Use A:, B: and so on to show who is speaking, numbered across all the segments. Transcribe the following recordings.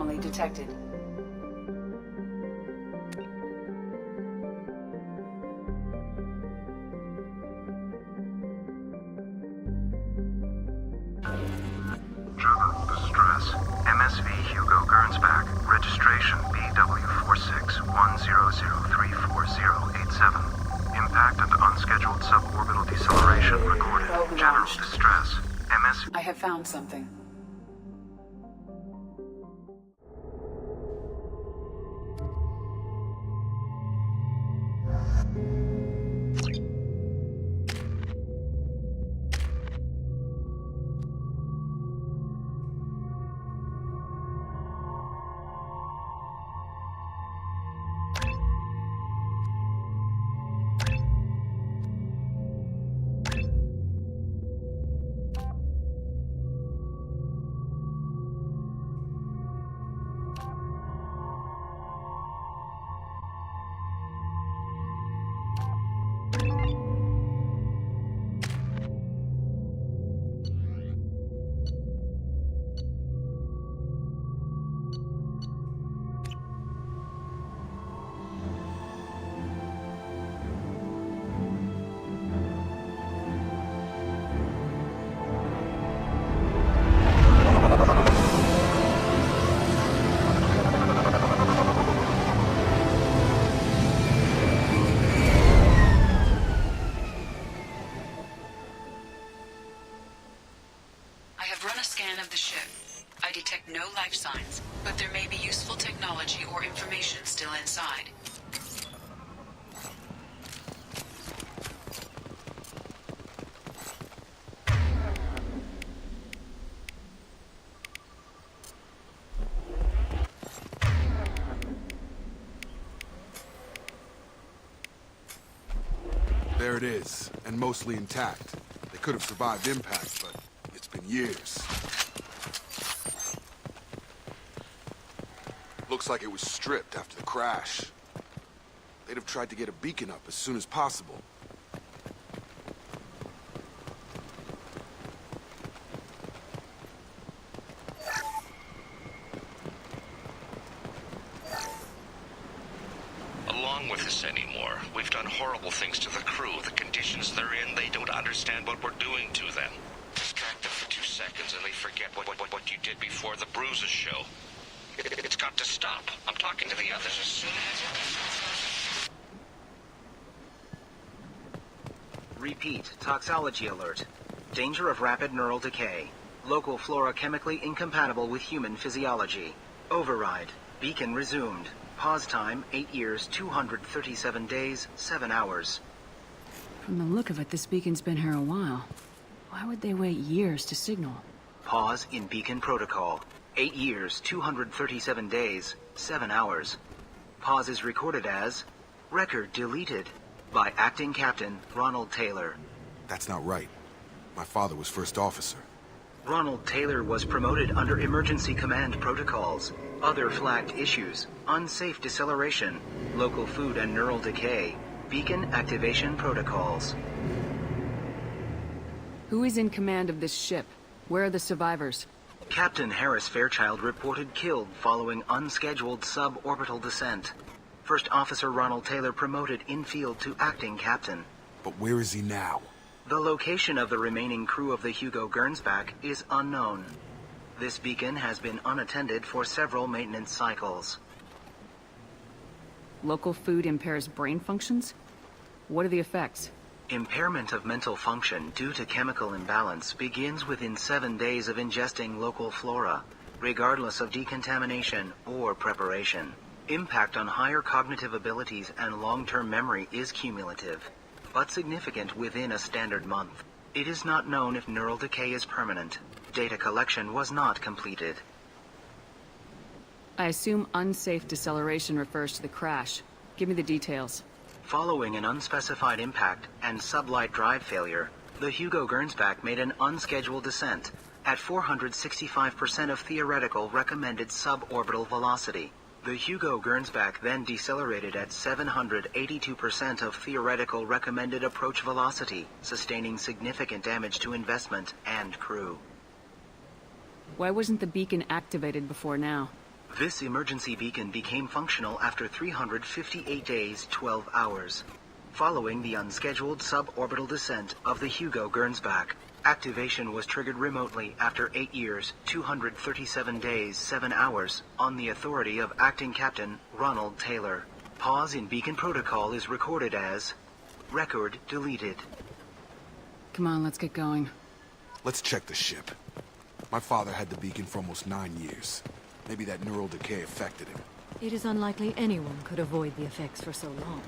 A: anomaly detected.
B: Distress. MSV Hugo Gernsback. Registration BW4610034087. Impact and unscheduled suborbital deceleration recorded.
A: Probe
B: General
A: launched.
B: distress. MSV.
A: I have found something. Of the ship. I detect no life signs, but there may be useful technology or information still inside.
C: There it is, and mostly intact. They could have survived impact, but it's been years. Looks like it was stripped after the crash. They'd have tried to get a beacon up as soon as possible.
D: Along with us anymore. We've done horrible things to the crew. The conditions they're in, they don't understand what we're doing to them. Distract them for 2 seconds and they forget what you did before the bruises show. It's got to stop. I'm talking to the others as soon as...
E: Repeat, toxology alert. Danger of rapid neural decay. Local flora chemically incompatible with human physiology. Override. Beacon resumed. Pause time, 8 years, 237 days, 7 hours.
A: From the look of it, this beacon's been here a while. Why would they wait years to signal?
E: Pause in beacon protocol. 8 years, 237 days, 7 hours. Pause is recorded as record deleted by Acting Captain Ronald Taylor.
C: That's not right. My father was first officer.
E: Ronald Taylor was promoted under emergency command protocols. Other flagged issues: unsafe deceleration, local food and neural decay, beacon activation protocols.
A: Who is in command of this ship? Where are the survivors?
E: Captain Harris Fairchild reported killed following unscheduled suborbital descent. First Officer Ronald Taylor promoted in-field to acting captain.
C: But where is he now?
E: The location of the remaining crew of the Hugo Gernsback is unknown. This beacon has been unattended for several maintenance cycles.
A: Local food impairs brain functions? What are the effects?
E: Impairment of mental function due to chemical imbalance begins within 7 days of ingesting local flora, regardless of decontamination or preparation. Impact on higher cognitive abilities and long-term memory is cumulative, but significant within a standard month. It is not known if neural decay is permanent. Data collection was not completed.
A: I assume unsafe deceleration refers to the crash. Give me the details.
E: Following an unspecified impact and sublight drive failure, the Hugo Gernsback made an unscheduled descent at 465% of theoretical recommended suborbital velocity. The Hugo Gernsback then decelerated at 782% of theoretical recommended approach velocity, sustaining significant damage to investment and crew.
A: Why wasn't the beacon activated before now?
E: This emergency beacon became functional after 358 days, 12 hours. Following the unscheduled suborbital descent of the Hugo Gernsback, activation was triggered remotely after 8 years, 237 days, 7 hours, on the authority of Acting Captain Ronald Taylor. Pause in beacon protocol is recorded as record deleted.
F: Come on, let's get going.
C: Let's check the ship. My father had the beacon for almost 9 years. Maybe that neural decay affected him.
G: It is unlikely anyone could avoid the effects for so long.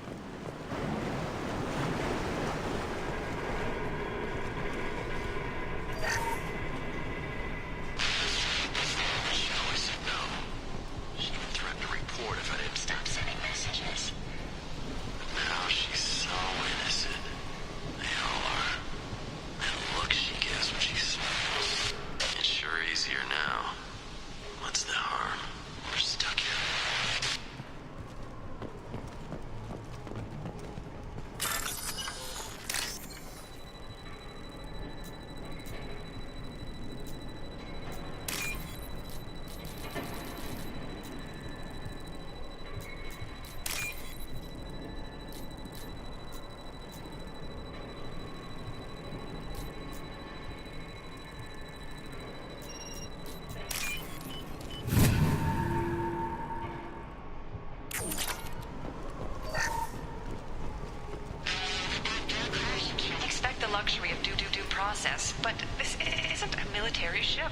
A: Luxury of due process, but this isn't a military ship.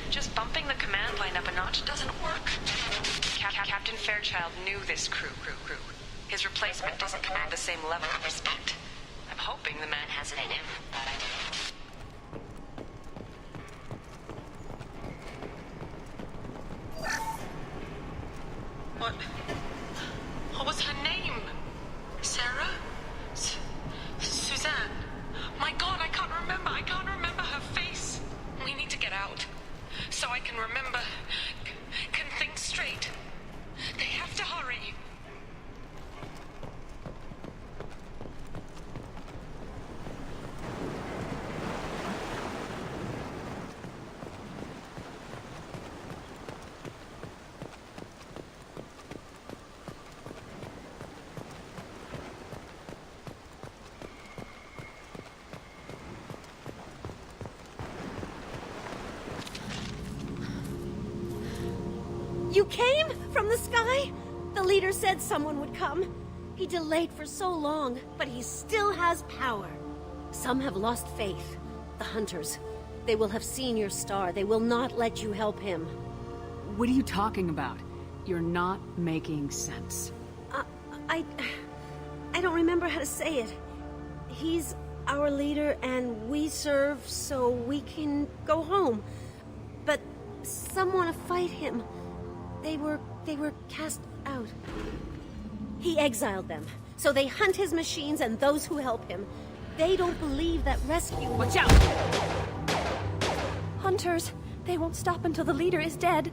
A: Just bumping the command line up a notch doesn't work. Captain Fairchild knew this crew. His replacement doesn't command the same level of respect. I'm hoping the man has it in him, but I don't. What was her name? Sarah? Suzanne? My God, I can't remember her face. We need to get out. So I can remember, can think straight. They have to hurry.
H: You came? From the sky? The leader said someone would come. He delayed for so long, but he still has power. Some have lost faith. The hunters. They will have seen your star. They will not let you help him.
F: What are you talking about? You're not making sense.
H: I don't remember how to say it. He's our leader and we serve so we can go home. But some want to fight him. They were cast out. He exiled them, so they hunt his machines and those who help him. They don't believe that rescue...
F: Watch out!
G: Hunters, they won't stop until the leader is dead.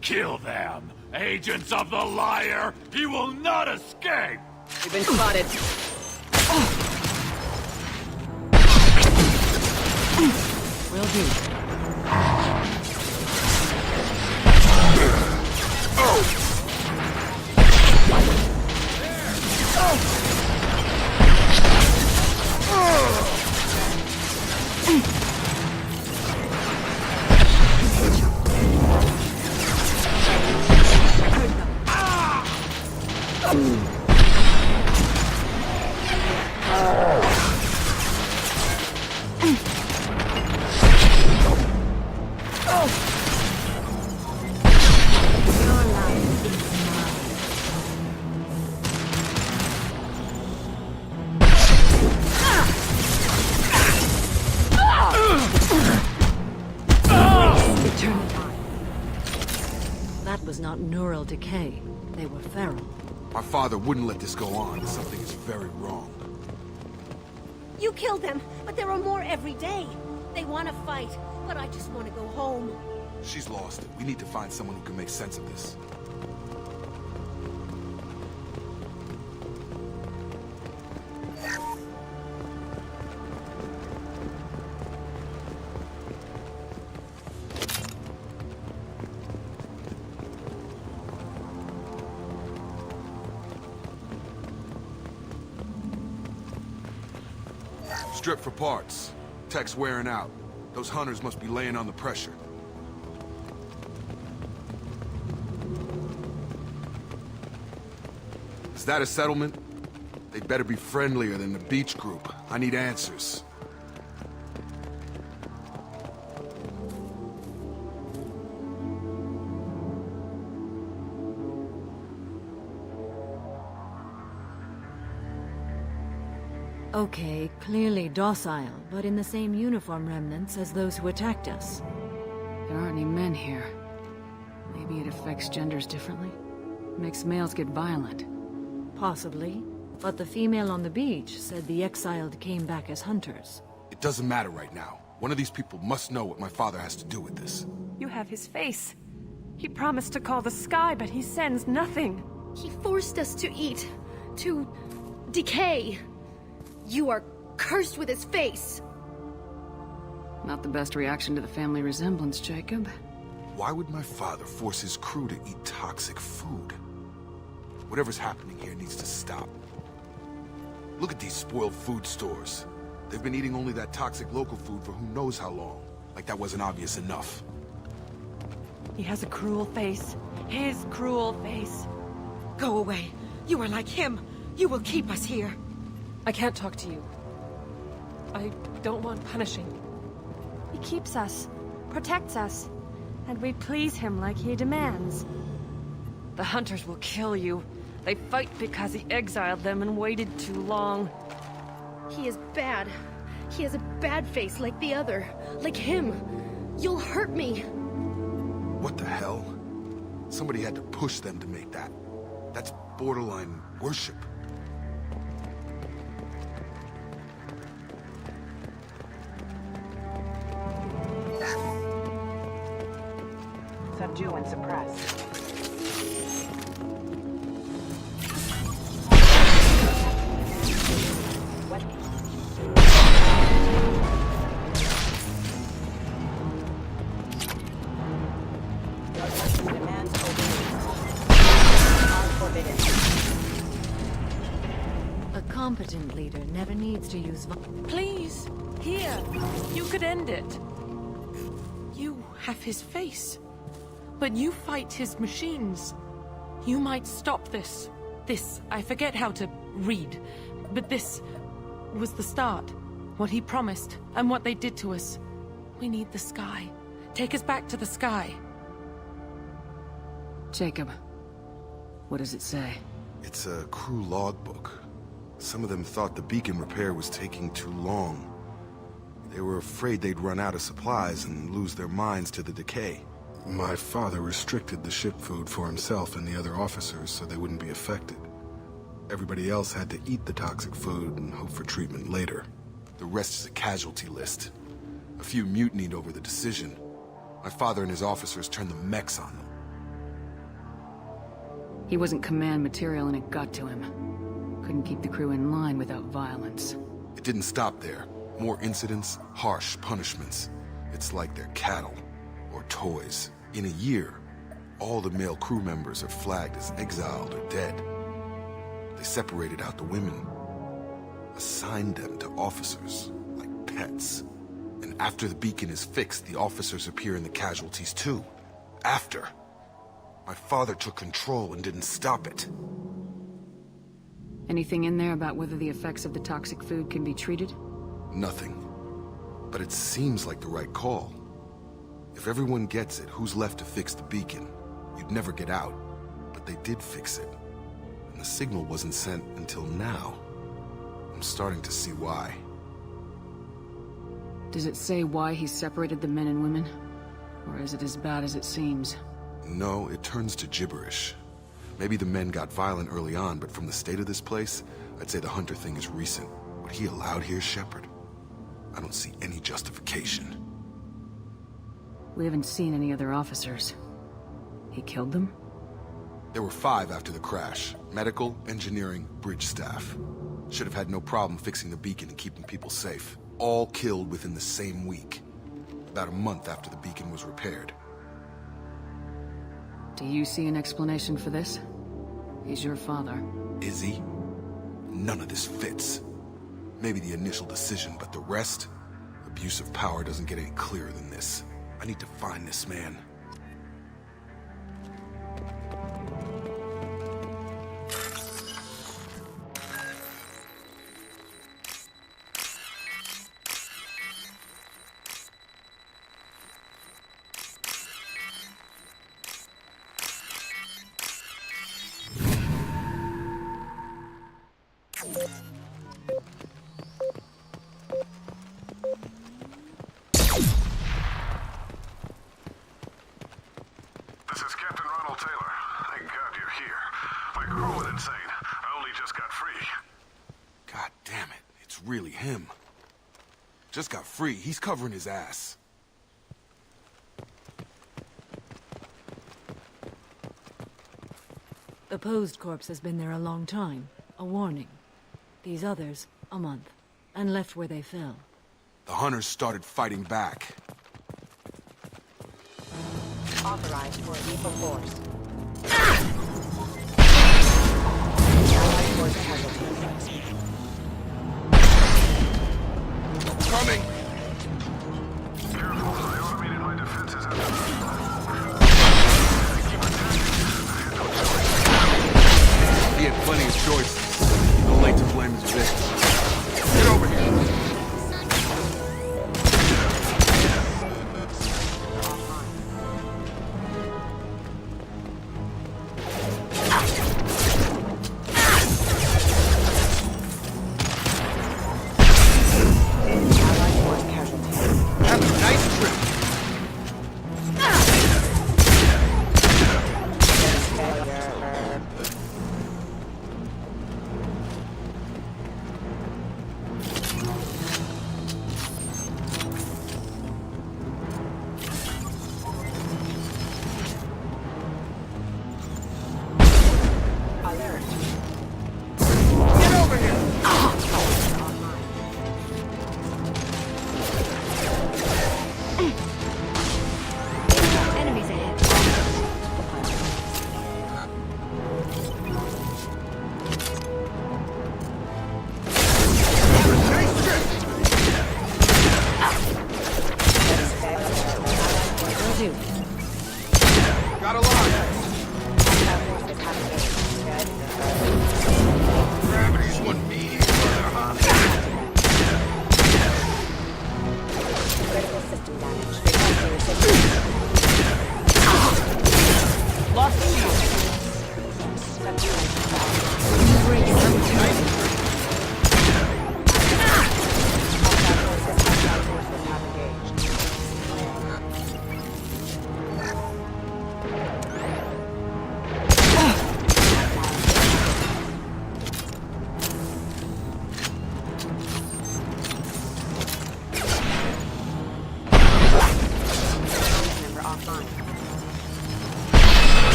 I: Kill them! Agents of the Liar! He will not escape!
F: We've been spotted. Will do.
G: That was not neural decay. They were feral.
C: My father wouldn't let this go on. Something is very wrong.
H: You killed them, but there are more every day. They want to fight, but I just want to go home.
C: She's lost it. We need to find someone who can make sense of this. strip for parts. Tech's wearing out. Those hunters must be laying on the pressure. Is that a settlement? They'd better be friendlier than the beach group. I need answers.
G: Okay, clearly docile, but in the same uniform remnants as those who attacked us.
F: There aren't any men here. Maybe it affects genders differently? Makes males get violent.
G: Possibly. But the female on the beach said the exiled came back as hunters.
C: It doesn't matter right now. One of these people must know what my father has to do with this.
J: You have his face. He promised to call the sky, but he sends nothing.
K: He forced us to eat. To decay. You are cursed with his face.
F: Not the best reaction to the family resemblance, Jacob.
C: Why would my father force his crew to eat toxic food? Whatever's happening here needs to stop. Look at these spoiled food stores. They've been eating only that toxic local food for who knows how long. Like that wasn't obvious enough.
J: He has a cruel face. His cruel face.
A: Go away. You are like him. You will keep us here.
J: I can't talk to you. I don't want punishing. He keeps us, protects us, and we please him like he demands. The hunters will kill you. They fight because he exiled them and waited too long.
K: He is bad. He has a bad face like the other. Like him. You'll hurt me.
C: What the hell? Somebody had to push them to make that. That's borderline worship.
L: Subdue and suppress.
G: A competent leader never needs to use
A: Please, here. You could end it. You have his face. But you fight his machines. You might stop this. This, I forget how to read. But this was the start. What he promised, and what they did to us. We need the sky. Take us back to the sky.
F: Jacob, what does it say?
C: It's a crew logbook. Some of them thought the beacon repair was taking too long. They were afraid they'd run out of supplies and lose their minds to the decay. My father restricted the ship food for himself and the other officers so they wouldn't be affected. Everybody else had to eat the toxic food and hope for treatment later. The rest is a casualty list. A few mutinied over the decision. My father and his officers turned the mechs on them.
F: He wasn't command material and it got to him. Couldn't keep the crew in line without violence.
C: It didn't stop there. More incidents, harsh punishments. It's like they're cattle. Or toys. In a year, all the male crew members are flagged as exiled or dead. They separated out the women. Assigned them to officers, like pets. And after the beacon is fixed, the officers appear in the casualties too. After. My father took control and didn't stop it.
F: Anything in there about whether the effects of the toxic food can be treated?
C: Nothing. But it seems like the right call. If everyone gets it, who's left to fix the beacon? You'd never get out. But they did fix it. And the signal wasn't sent until now. I'm starting to see why.
F: Does it say why he separated the men and women? Or is it as bad as it seems?
C: No, it turns to gibberish. Maybe the men got violent early on, but from the state of this place, I'd say the hunter thing is recent. What he allowed here, Shepard? I don't see any justification.
F: We haven't seen any other officers. He killed them?
C: There were 5 after the crash. Medical, engineering, bridge staff. Should have had no problem fixing the beacon and keeping people safe. All killed within the same week. About a month after the beacon was repaired.
F: Do you see an explanation for this? He's your father.
C: Is he? None of this fits. Maybe the initial decision, but the rest? Abuse of power doesn't get any clearer than this. I need to find this man. Really him. Just got free. He's covering his ass.
G: The posed corpse has been there a long time. A warning. These others, a month. And left where they fell.
C: The hunters started fighting back.
L: Authorized for lethal force.
C: Coming!
B: Careful, I automated my defenses at
C: He had plenty of choices. No late to blame his victims. Get over here!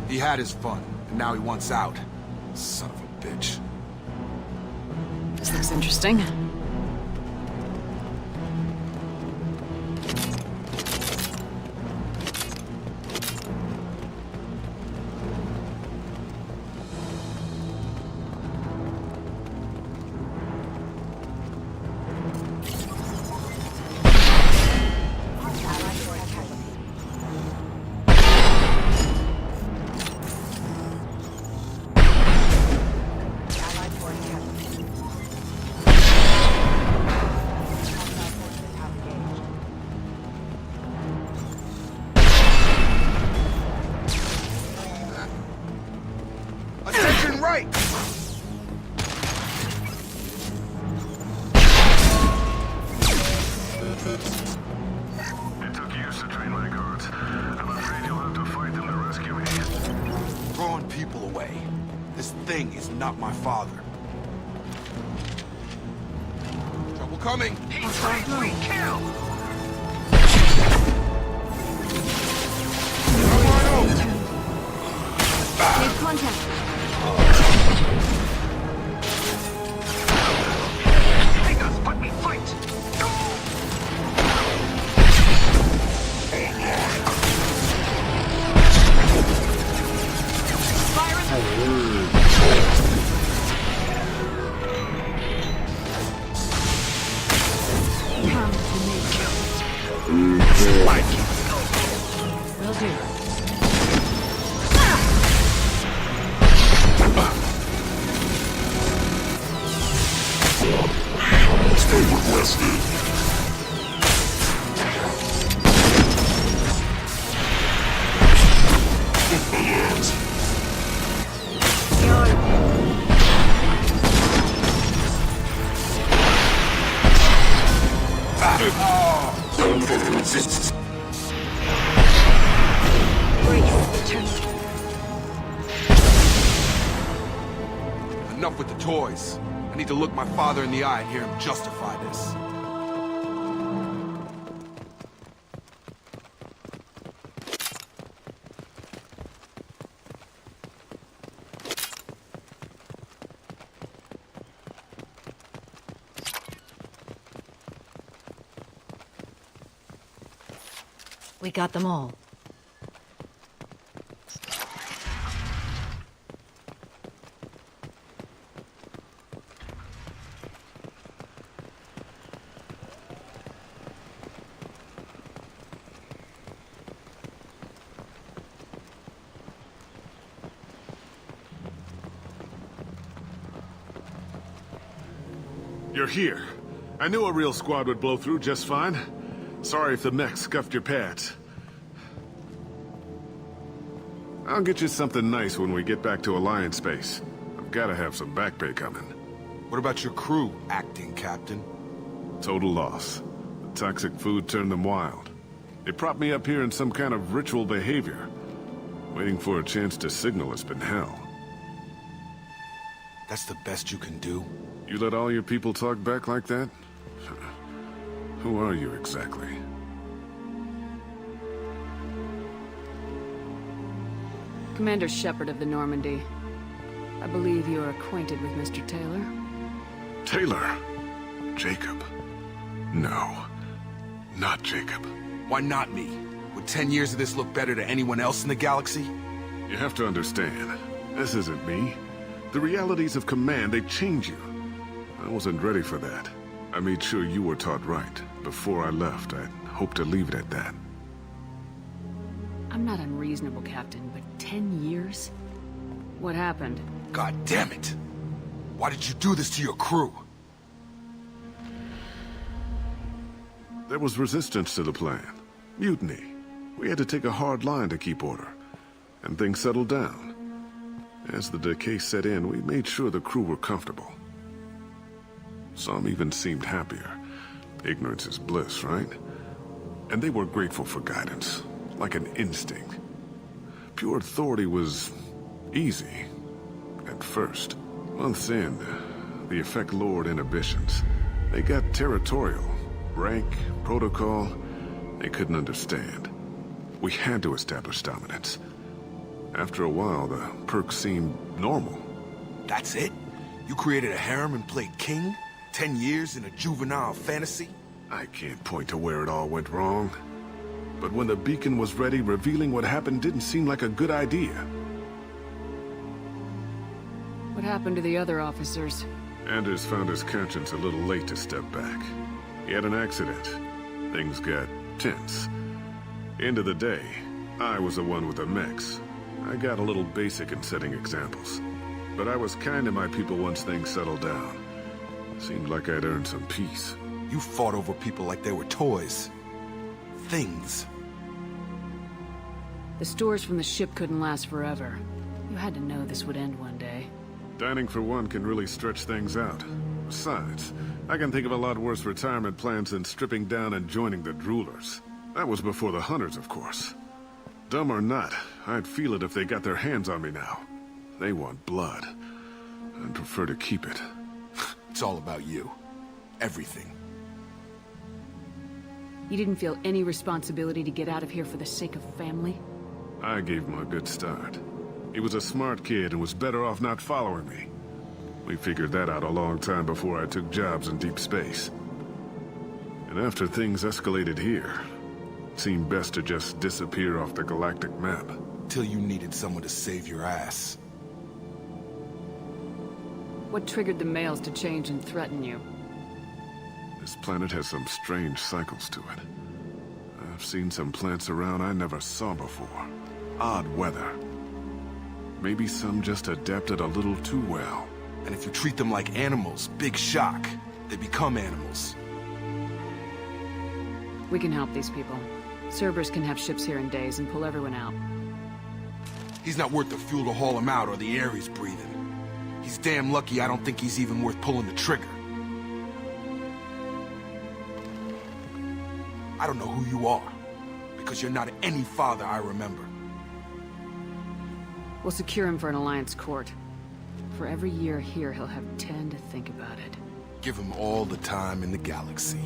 C: He had his fun, and now he wants out. Son of a bitch.
F: This looks interesting.
C: Not my father. Trouble coming.
D: He's right, we kill.
C: Come on over.
K: Make contact.
D: Make us, let me fight.
C: Enough with the toys. I need to look my father in the eye and hear him justify this.
G: We got them all.
M: You're here. I knew a real squad would blow through just fine. Sorry if the mech scuffed your pads. I'll get you something nice when we get back to Alliance space. I've gotta have some back pay coming.
C: What about your crew, acting captain?
M: Total loss. The toxic food turned them wild. They propped me up here in some kind of ritual behavior. Waiting for a chance to signal has been hell.
C: That's the best you can do?
M: You let all your people talk back like that? Who are you exactly?
F: Commander Shepard of the Normandy. I believe you are acquainted with Mr. Taylor.
M: Taylor? Jacob? No. Not Jacob.
C: Why not me? Would 10 years of this look better to anyone else in the galaxy?
M: You have to understand, this isn't me. The realities of command, they change you. I wasn't ready for that. I made sure you were taught right. Before I left, I hoped to leave it at that.
F: I'm not unreasonable, Captain, but 10 years? What happened?
C: God damn it! Why did you do this to your crew?
M: There was resistance to the plan. Mutiny. We had to take a hard line to keep order. And things settled down. As the decay set in, we made sure the crew were comfortable. Some even seemed happier. Ignorance is bliss, right? And they were grateful for guidance, like an instinct. Pure authority was easy, at first. Months in, the effect lowered inhibitions. They got territorial. Rank, protocol, they couldn't understand. We had to establish dominance. After a while, the perks seemed normal.
C: That's it? You created a harem and played king? 10 years in a juvenile fantasy?
M: I can't point to where it all went wrong. But when the beacon was ready, revealing what happened didn't seem like a good idea.
F: What happened to the other officers?
M: Anders found his conscience a little late to step back. He had an accident. Things got tense. End of the day, I was the one with the mechs. I got a little basic in setting examples. But I was kind to my people once things settled down. Seemed like I'd earned some peace.
C: You fought over people like they were toys. Things.
F: The stores from the ship couldn't last forever. You had to know this would end one day.
M: Dining for one can really stretch things out. Besides, I can think of a lot worse retirement plans than stripping down and joining the droolers. That was before the hunters, of course. Dumb or not, I'd feel it if they got their hands on me now. They want blood. I'd prefer to keep it.
C: It's all about you. Everything.
F: You didn't feel any responsibility to get out of here for the sake of family?
M: I gave him a good start. He was a smart kid and was better off not following me. We figured that out a long time before I took jobs in deep space. And after things escalated here, it seemed best to just disappear off the galactic map.
C: Till you needed someone to save your ass.
F: What triggered the males to change and threaten you?
M: This planet has some strange cycles to it. I've seen some plants around I never saw before. Odd weather. Maybe some just adapted a little too well.
C: And if you treat them like animals, big shock. They become animals.
F: We can help these people. Cerberus can have ships here in days and pull everyone out.
C: He's not worth the fuel to haul him out or the air he's breathing. He's damn lucky I don't think he's even worth pulling the trigger. I don't know who you are, because you're not any father I remember.
F: We'll secure him for an Alliance court. For every year here, he'll have 10 to think about it.
C: Give him all the time in the galaxy.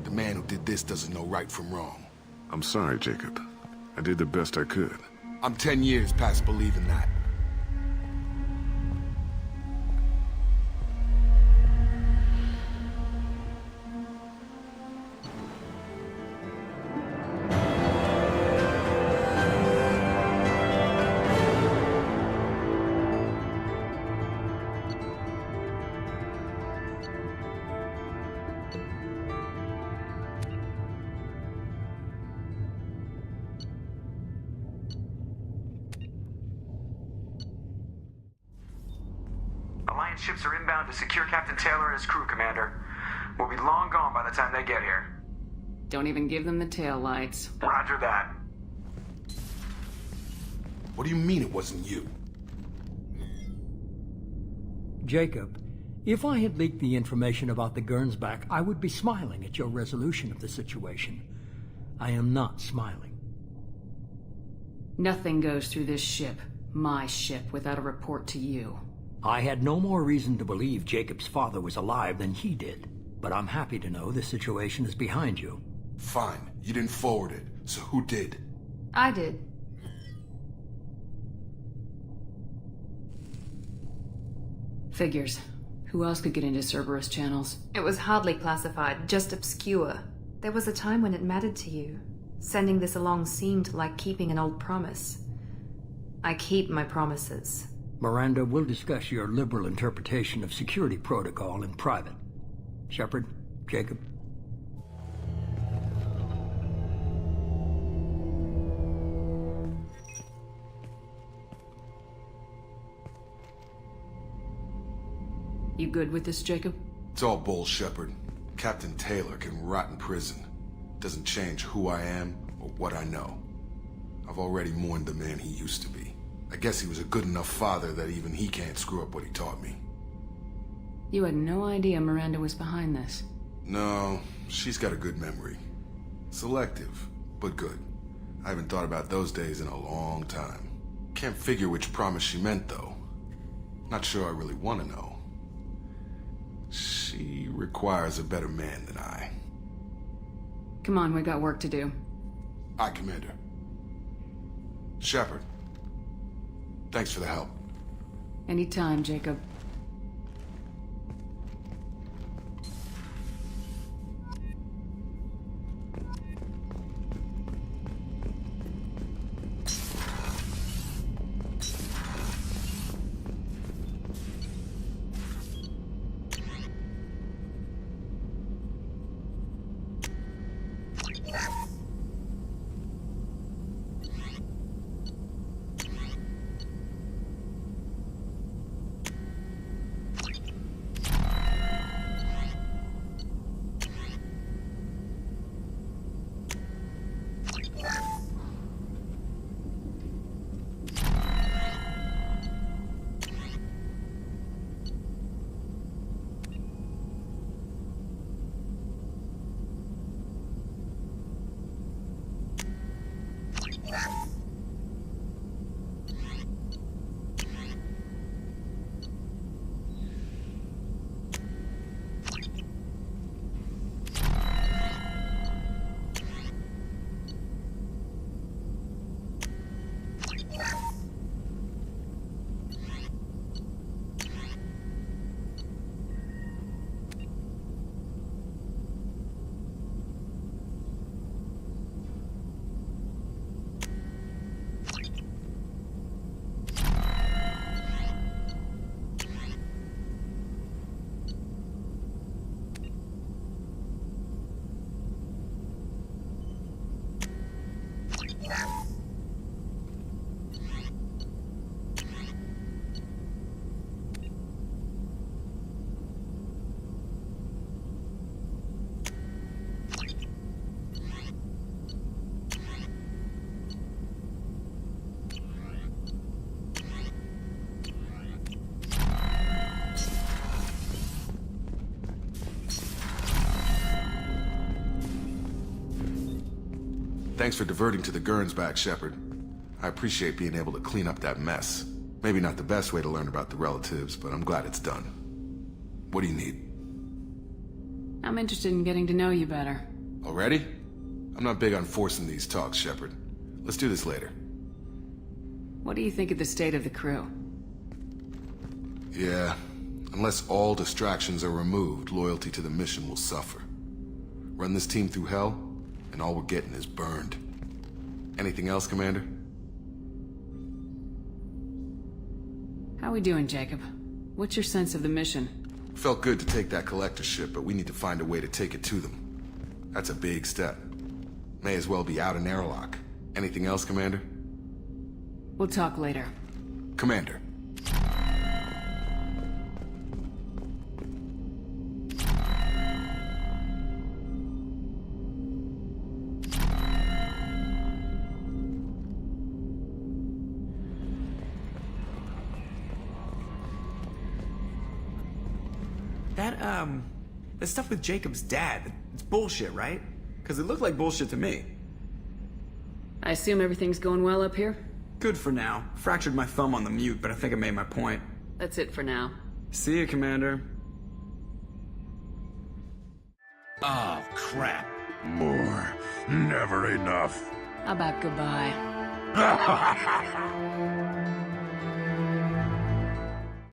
C: The man who did this doesn't know right from wrong.
M: I'm sorry, Jacob. I did the best I could.
C: I'm 10 years past believing that.
B: Alliance ships are inbound to secure Captain Taylor and his crew, Commander. We'll be long gone by the time they get here.
F: Don't even give them the tail lights.
B: Roger that.
C: What do you mean it wasn't you?
N: Jacob, if I had leaked the information about the Gernsback, I would be smiling at your resolution of the situation. I am not smiling.
F: Nothing goes through this ship, my ship, without a report to you.
N: I had no more reason to believe Jacob's father was alive than he did, but I'm happy to know the situation is behind you.
C: Fine, you didn't forward it, so who did?
F: I did. Figures. Who else could get into Cerberus channels?
O: It was hardly classified, just obscure. There was a time when it mattered to you. Sending this along seemed like keeping an old promise. I keep my promises.
N: Miranda, we'll discuss your liberal interpretation of security protocol in private. Shepard, Jacob.
F: You good with this, Jacob?
C: It's all bull, Shepard. Captain Taylor can rot in prison. Doesn't change who I am or what I know. I've already mourned the man he used to be. I guess he was a good enough father that even he can't screw up what he taught me.
F: You had no idea Miranda was behind this.
C: No, she's got a good memory. Selective, but good. I haven't thought about those days in a long time. Can't figure which promise she meant, though. Not sure I really want to know. She requires a better man than I.
F: Come on, we got work to do.
C: Aye, Commander. Shepard. Thanks for the help.
F: Anytime, Jacob.
C: Thanks for diverting to the Gernsback, Shepard. I appreciate being able to clean up that mess. Maybe not the best way to learn about the relatives, but I'm glad it's done. What do you need?
F: I'm interested in getting to know you better.
C: Already? I'm not big on forcing these talks, Shepard. Let's do this later.
F: What do you think of the state of the crew?
C: Yeah, unless all distractions are removed, loyalty to the mission will suffer. Run this team through hell, and all we're getting is burned. Anything else, Commander?
F: How we doing, Jacob? What's your sense of the mission?
C: Felt good to take that collector ship, but we need to find a way to take it to them. That's a big step. May as well be out an airlock. Anything else, Commander?
F: We'll talk later.
C: Commander.
B: That stuff with Jacob's dad, it's bullshit, right? Because it looked like bullshit to me.
F: I assume everything's going well up here?
B: Good for now. Fractured my thumb on the mute, but I think I made my point.
F: That's it for now.
B: See you, Commander.
I: Oh, crap.
M: More. Never enough.
F: How about goodbye?